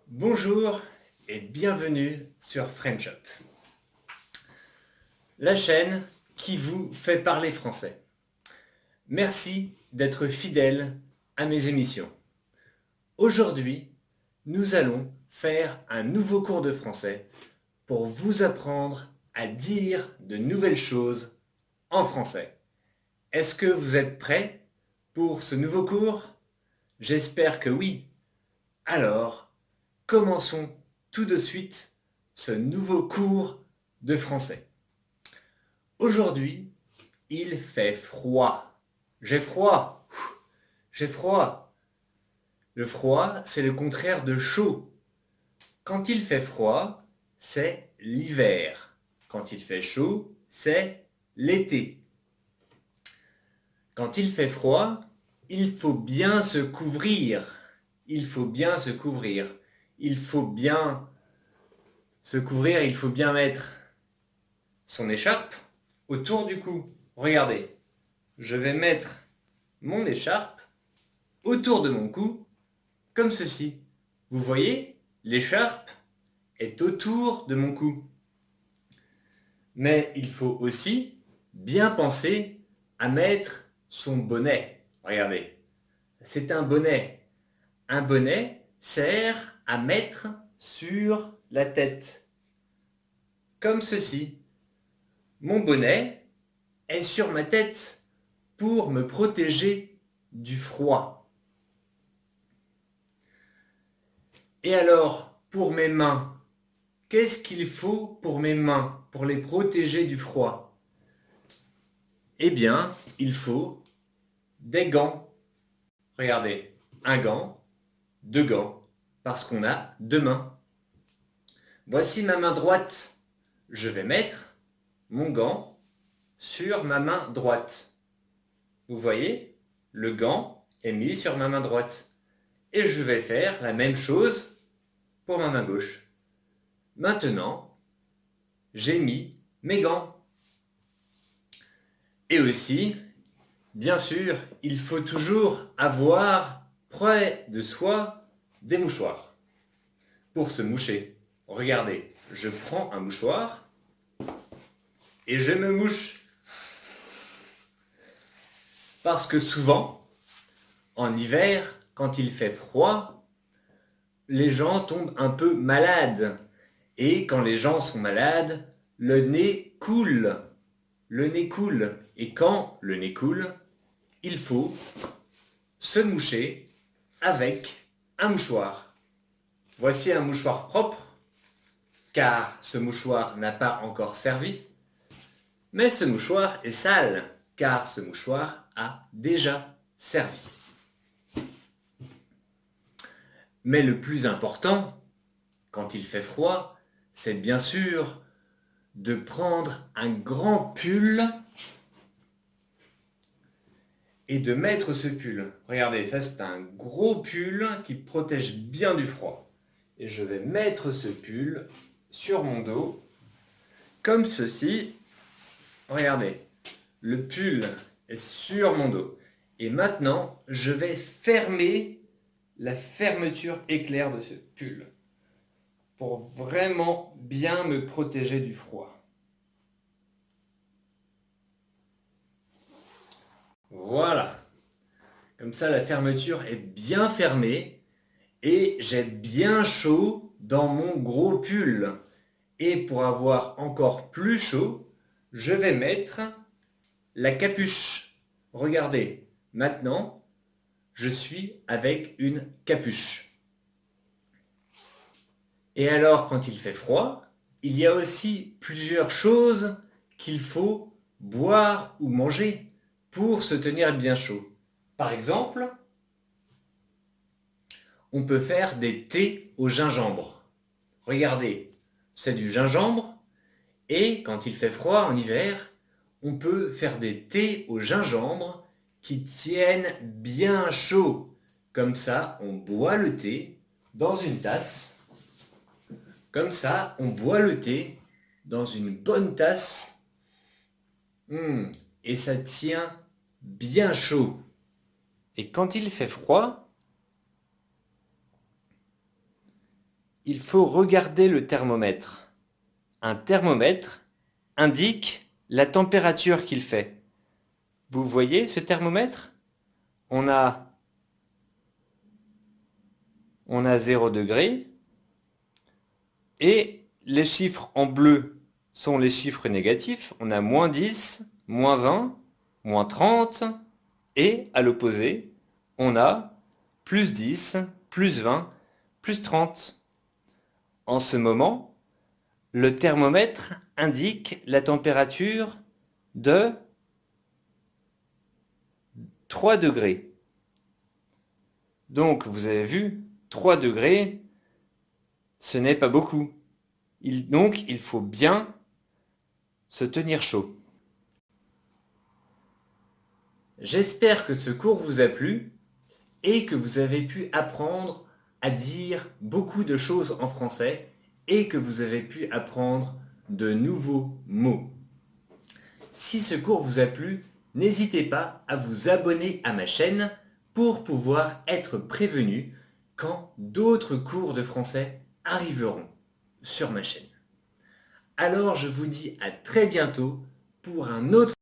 Bonjour et bienvenue sur French Up, la chaîne qui vous fait parler français. Merci d'être fidèle à mes émissions. Aujourd'hui, nous allons faire un nouveau cours de français pour vous apprendre à dire de nouvelles choses en français. Est-ce que vous êtes prêts pour ce nouveau cours? J'espère que oui. Alors, commençons tout de suite ce nouveau cours de français. Aujourd'hui, il fait froid. J'ai froid. J'ai froid. Le froid, c'est le contraire de chaud. Quand il fait froid, c'est l'hiver. Quand il fait chaud, c'est l'été. Quand il fait froid, il faut bien se couvrir. Il faut bien se couvrir. Il faut bien se couvrir, il faut bien mettre son écharpe autour du cou. Regardez, je vais mettre mon écharpe autour de mon cou, comme ceci. Vous voyez, l'écharpe est autour de mon cou. Mais il faut aussi bien penser à mettre son bonnet. Regardez, c'est un bonnet. Un bonnet sert à mettre sur la tête. Comme ceci. Mon bonnet est sur ma tête pour me protéger du froid. Et alors, pour mes mains, qu'est-ce qu'il faut pour mes mains, pour les protéger du froid? Eh bien, il faut des gants. Regardez, un gant, deux gants, parce qu'on a deux mains. Voici ma main droite. Je vais mettre mon gant sur ma main droite. Vous voyez, le gant est mis sur ma main droite. Et je vais faire la même chose pour ma main gauche. Maintenant, j'ai mis mes gants. Et aussi, bien sûr, il faut toujours avoir près de soi des mouchoirs pour se moucher. Regardez, je prends un mouchoir et je me mouche. Parce que souvent, en hiver, quand il fait froid, les gens tombent un peu malades. Et quand les gens sont malades, le nez coule. Le nez coule. Et quand le nez coule, il faut se moucher avec un mouchoir. Voici un mouchoir propre, car ce mouchoir n'a pas encore servi. Mais ce mouchoir est sale, car ce mouchoir a déjà servi. Mais le plus important, quand il fait froid, c'est bien sûr de prendre un grand pull et de mettre ce pull. Regardez, ça c'est un gros pull qui protège bien du froid. Et je vais mettre ce pull sur mon dos, comme ceci. Regardez, le pull est sur mon dos. Et maintenant, je vais fermer la fermeture éclair de ce pull pour vraiment bien me protéger du froid. Voilà. Comme ça, la fermeture est bien fermée et j'ai bien chaud dans mon gros pull. Et pour avoir encore plus chaud, je vais mettre la capuche. Regardez, maintenant, je suis avec une capuche. Et alors, quand il fait froid, il y a aussi plusieurs choses qu'il faut boire ou manger pour se tenir bien chaud. Par exemple, on peut faire des thés au gingembre. Regardez, c'est du gingembre et quand il fait froid en hiver, on peut faire des thés au gingembre qui tiennent bien chaud. Comme ça, on boit le thé dans une tasse. Comme ça, on boit le thé dans une bonne tasse. Et ça tient bien chaud. Et quand il fait froid, il faut regarder le thermomètre. Un thermomètre indique la température qu'il fait. Vous voyez ce thermomètre? On a 0 degré et les chiffres en bleu sont les chiffres négatifs. On a moins 10, moins 20, moins 30 et à l'opposé, on a plus 10, plus 20, plus 30. En ce moment, le thermomètre indique la température de 3 degrés. Donc, vous avez vu, 3 degrés, ce n'est pas beaucoup. Donc, il faut bien se tenir chaud. J'espère que ce cours vous a plu et que vous avez pu apprendre à dire beaucoup de choses en français et que vous avez pu apprendre de nouveaux mots. Si ce cours vous a plu, n'hésitez pas à vous abonner à ma chaîne pour pouvoir être prévenu quand d'autres cours de français arriveront sur ma chaîne. Alors je vous dis à très bientôt pour un autre